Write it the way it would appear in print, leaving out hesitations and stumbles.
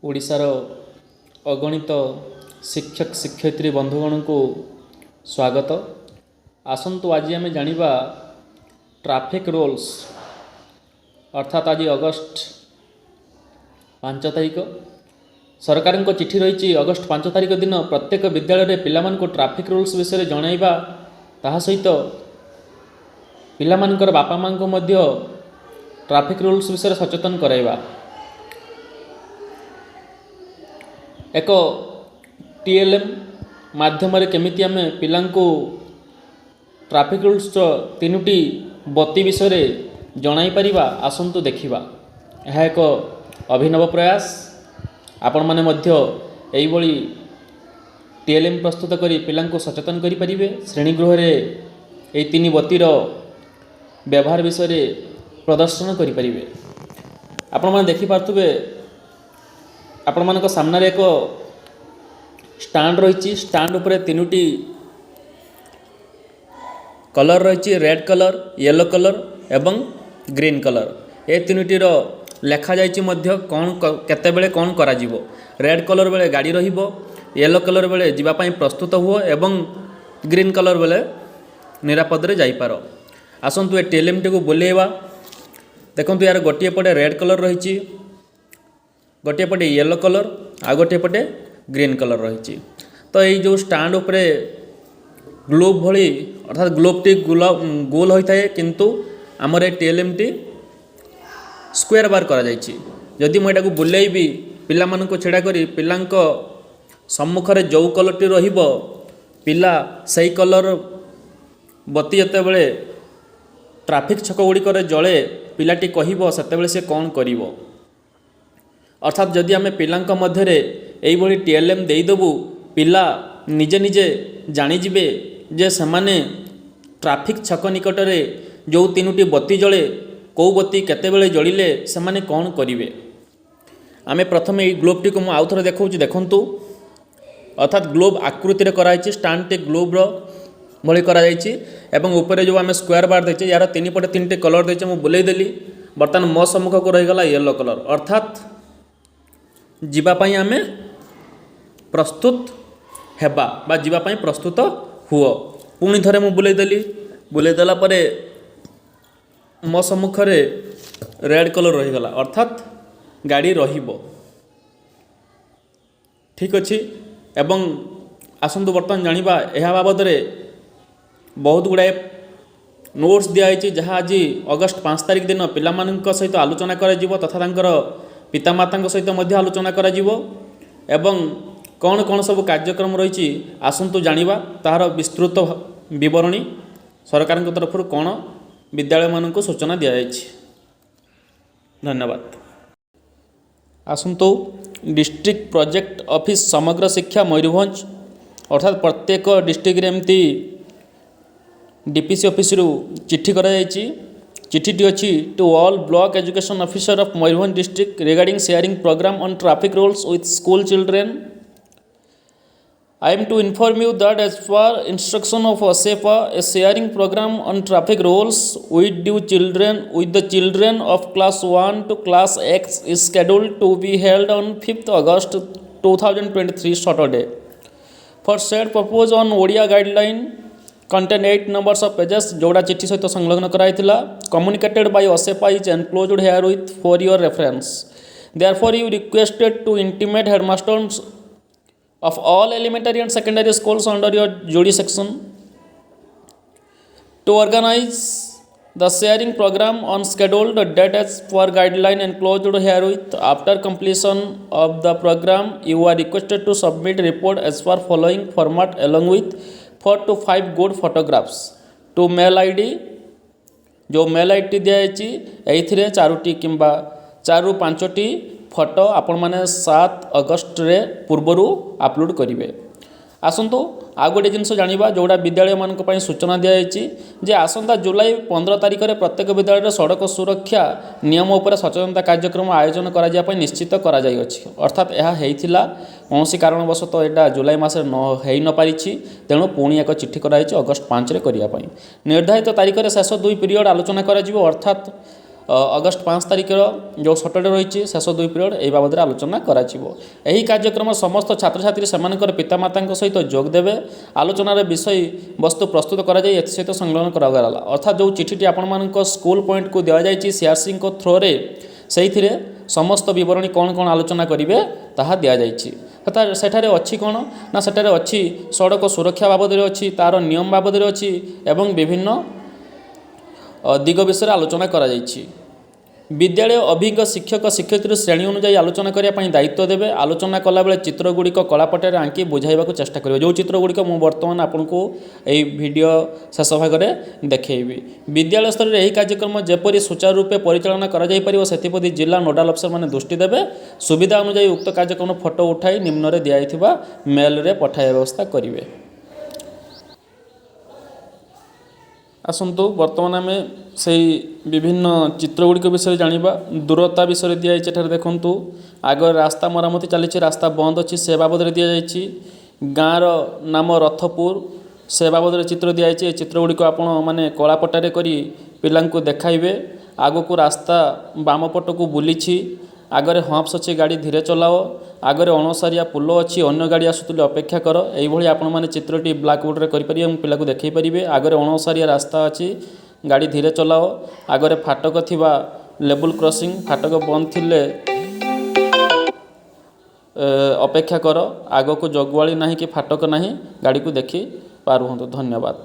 ओडिशार अगणित शिक्षक शिक्षयित्री बंधुगण को स्वागत। आसंतु आज आम जानिबा ट्रैफिक रूल्स अर्थात आज अगस्ट 5 तारिख सरकार को चिठी रही। अगस्ट 5 तारिख दिन प्रत्येक विद्यालय में पिलामान को ट्रैफिक रूल्स विषय जनइबा ता सहित पिलामानकर बापा माँ को मध्य ट्रैफिक रूल्स विषय सचेतन कराइबा। एक टीएलएम माध्यम केमिति आमे पिलांको ट्रैफिक रूल्स तीनोटी बत्ती विषय जणाई परिबा आसंतु देखिबा। यह एक अभिनव प्रयास। आपण माने मध्य एई बळी टीएलएम प्रस्तुत करी पिलांको सचेतन करि परिबे। श्रेणीगृह रे एई तीन बत्तीर व्यवहार विषय प्रदर्शन करि परिबे। आपण माने देखि पारथुबे आपण मानक सामने एक स्टैंड रही। स्टैंड उपरे तीनोटी कलर रही, रेड कलर, येलो कलर एवं ग्रीन कलर। ए तीनोटीर लेखा जाइछि मध्य कौन केते बेले कौन करा जिवो। रेड कलर बेले गाड़ी रहिबो, येलो कलर बेले जीवा पई प्रस्तुत हुओ एवं ग्रीन कलर बेले निरापद रे जाई पारो। आसंतु ए टीएलएम टी को बुलेवा। देखंतु यार गोटिए पटे रेड कलर रही, गोटे पटे येलो कलर आ गोटे पटे ग्रीन कलर रही। तो ये जो स्टैंड उपरे ग्लोब भली अर्थात ग्लोब टी गोल होता है किंतु आमर टीएलएम टी स्क्वायर बार करा जाइछि। जदि मुझे बुलेबी पिला मानन को छेड़ा करी पिलांक सम्मुख रे जो कलर टी रहिबो पिला सही कलर बत्ती जते बेले ट्रैफिक छक गुड़िक जले पिलाटी कहबो सेते बेले से कौन करिवो। अर्थात जदि आम पिलांक मध्यरे एई भली टीएलएम देइदेबु पिला निजे निजे जानिजिबे जे समाने ट्रैफिक छक निकटरे जो तीनोटी बत्ती जले कौ बत्ती केतेबेले जलिले सेमाने कौन करिवे। आमे प्रथमे एई ग्लोब टी को मु आउथरे देखौछि। देखंतु अर्थात ग्लोब आकृति रे कराइछि। स्टैंड टी ग्लोब रो भली करा जाइछि एवं ऊपर जो आमे स्क्वायर बार देछि यार तीन पटे तीनटे कलर देछि। मु बुलेई देली बर्तमान मो सम्मुख को रहि गला येलो कलर। अर्थात जीवापाई आमे प्रस्तुत हेबा बा जीवापाई प्रस्तुत हुओ। पुणी थरे मु बुलेई देली। बुलेई देला परे मो सम्मुख रे रेड कलर रही गला अर्थात गाड़ी रहिबो। ठीक अछि। एवं आसंतु बर्तमान जानिबा एहा बाबद रे बहुत गुड़ाए नोट्स दिया जहाँ आज अगस्ट 5 तारिख दिन पिलामाननक सहित आलोचना करा जिवो तथा तांकर पितामाता सहित मध्य आलोचना करा जिवो एवं कौन कौन सब कार्यक्रम रही आसंतु जानिबा तार विस्तृत विवरणी सरकार तरफ कौन विद्यालय मानक सूचना दिया जायछि। धन्यवाद। आसंतु डिस्ट्रिक्ट प्रोजेक्ट ऑफिस समग्र शिक्षा मयूरभंज अर्थात प्रत्येक डिस्ट्रिक्ट एमती डीपीसी ऑफिस रु चिट्ठी करा जायछि। चिट्ठी अच्छी to all block education officer of Mayurbhanj district regarding sharing program on traffic rules with school children. I am to inform you that as per instruction of ASEPA, a sharing program on traffic rules with the children of class 1 to class X is scheduled to be held on 5th August 2023 Saturday. For said purpose on Odia guideline contain 8 numbers of pages जोड़ा चिट्ठी सहित संलग्न कराइथिला communicated by ASEPA is enclosed herewith for your reference. Therefore you requested to intimate headmasters of all elementary and secondary schools under your jurisdiction to organize the sharing program on scheduled date as per guideline enclosed herewith. After completion of the program, you are requested to submit report as per following format along with 4 to 5 good photographs to mail ID। जो mail ID दिखाई एथिरे 4टी किंबा 4 ରୁ 5टी photo आपण माने 7 August रे पूर्वरु upload करिवे। आसंतु आ गोटे जिनस जानिबा जोड़ा विद्यालय मानक पई सूचना दिया जे आसंता जुलाई 15 तारिख रे प्रत्येक विद्यालय रे सड़क सुरक्षा नियम उपर सचेतनता कार्यक्रम आयोजन करा जिया पई निश्चित करा जाय अछि। अर्थात एहा हेइथिला कोनोसी कारणवशत एटा जुलाई मासे न हेइ न पारिछि तेणु पुणी एक चिट्ठी कराइछि अगस्ट 5 रे करिया पई। निर्धारित तारिख रे शेष 2 पीरियड आलोचना करा जिवो अर्थात ଅଗଷ୍ଟ 5 ତାରିଖର ଯେଉଁ ସଟରଡେ ରହିଛି ଶେଷ 2 ପିରିୟଡ଼ ଏହି ବାବଦରେ ଆଲୋଚନା କରାଯିବ। ଏହି କାର୍ଯ୍ୟକ୍ରମ ସମସ୍ତ ଛାତ୍ରଛାତ୍ରୀ ସେମାନଙ୍କର ପିତାମାତାଙ୍କ ସହିତ ଯୋଗ ଦେବେ। ଆଲୋଚନାର ବିଷୟବସ୍ତୁ ପ୍ରସ୍ତୁତ କରାଯାଇ ଏଥିସହିତ ସଂଲଗ୍ନ କରାଗଲା। ଅର୍ଥାତ୍ ଯେଉଁ ଚିଠିଟି ଆପଣମାନଙ୍କ ସ୍କୁଲ ପଏଣ୍ଟକୁ ଦିଆଯାଇଛି ସିଆର୍ସିଙ୍କ ଥ୍ରୋରେ, ସେଇଥିରେ ସମସ୍ତ ବିବରଣୀ କ'ଣ କ'ଣ ଆଲୋଚନା କରିବେ ତାହା ଦିଆଯାଇଛି। ସେଠାରେ ଅଛି କ'ଣ ନା ସେଠାରେ ଅଛି ସଡ଼କ ସୁରକ୍ଷା ବାବଦରେ ଅଛି, ତା'ର ନିୟମ ବାବଦରେ ଅଛି ଏବଂ ବିଭିନ୍ନ ଦିଗ ବିଷୟରେ ଆଲୋଚନା କରାଯାଇଛି। ବିଦ୍ୟାଳୟ ଅଭିଜ୍ଞ ଶିକ୍ଷକ ଶିକ୍ଷୟିତ୍ରୀ ଶ୍ରେଣୀ ଅନୁଯାୟୀ ଆଲୋଚନା କରିବା ପାଇଁ ଦାୟିତ୍ୱ ଦେବେ। ଆଲୋଚନା କଲାବେଳେ ଚିତ୍ରଗୁଡ଼ିକ କଳାପଟାରେ ଆଙ୍କି ବୁଝାଇବାକୁ ଚେଷ୍ଟା କରିବେ। ଯେଉଁ ଚିତ୍ରଗୁଡ଼ିକ ମୁଁ ବର୍ତ୍ତମାନ ଆପଣଙ୍କୁ ଏହି ଭିଡ଼ିଓ ଶେଷ ଭାଗରେ ଦେଖାଇବି। ବିଦ୍ୟାଳୟ ସ୍ତରରେ ଏହି କାର୍ଯ୍ୟକ୍ରମ ଯେପରି ସୁଚାରୁ ରୂପେ ପରିଚାଳନା କରାଯାଇପାରିବ ସେଥିପ୍ରତି ଜିଲ୍ଲା ନୋଡାଲ ଅଫିସରମାନେ ଦୃଷ୍ଟି ଦେବେ। ସୁବିଧା ଅନୁଯାୟୀ ଉକ୍ତ କାର୍ଯ୍ୟକ୍ରମ ଫଟୋ ଉଠାଇ ନିମ୍ନରେ ଦିଆଯାଇଥିବା ମେଲରେ ପଠାଇବା ବ୍ୟବସ୍ଥା କରିବେ। ଆସନ୍ତୁ ବର୍ତ୍ତମାନ ଆମେ ସେହି ବିଭିନ୍ନ ଚିତ୍ରଗୁଡ଼ିକ ବିଷୟରେ ଜାଣିବା। ଦୂରତା ବିଷୟରେ ଦିଆଯାଇଛି ଏଠାରେ ଦେଖନ୍ତୁ। ଆଗରେ ରାସ୍ତା ମରାମତି ଚାଲିଛି, ରାସ୍ତା ବନ୍ଦ ଅଛି, ସେ ବାବଦରେ ଦିଆଯାଇଛି। ଗାଁର ନାମ ରଥପୁର, ସେ ବାବଦରେ ଚିତ୍ର ଦିଆଯାଇଛି। ଏ ଚିତ୍ରଗୁଡ଼ିକ ଆପଣମାନେ କଳାପଟାରେ କରି ପିଲାଙ୍କୁ ଦେଖାଇବେ। ଆଗକୁ ରାସ୍ତା ବାମ ପଟକୁ ବୁଲିଛି, ଆଗରେ ହମ୍ପସ୍ ଅଛି, ଗାଡ଼ି ଧୀରେ ଚଲାଅ, ଆଗରେ ଅଣସାରିଆ ପୋଲ ଅଛି, ଅନ୍ୟ ଗାଡ଼ି ଆସୁଥିଲେ ଅପେକ୍ଷା କର। ଏଇଭଳି ଆପଣମାନେ ଚିତ୍ରଟି ବ୍ଲାକବୋର୍ଡ଼ରେ କରିପାରିବେ ଏବଂ ପିଲାକୁ ଦେଖାଇ ପାରିବେ। ଆଗରେ ଅଣସାରିଆ ରାସ୍ତା ଅଛି, ଗାଡ଼ି ଧୀରେ ଚଲାଅ, ଆଗରେ ଫାଟକ ଥିବା ଲେବୁଲ୍ କ୍ରସିଂ, ଫାଟକ ବନ୍ଦ ଥିଲେ ଅପେକ୍ଷା କର, ଆଗକୁ ଜଗୁଆଳି ନାହିଁ କି ଫାଟକ ନାହିଁ, ଗାଡ଼ିକୁ ଦେଖି ପାରୁହନ୍ତୁ। ଧନ୍ୟବାଦ।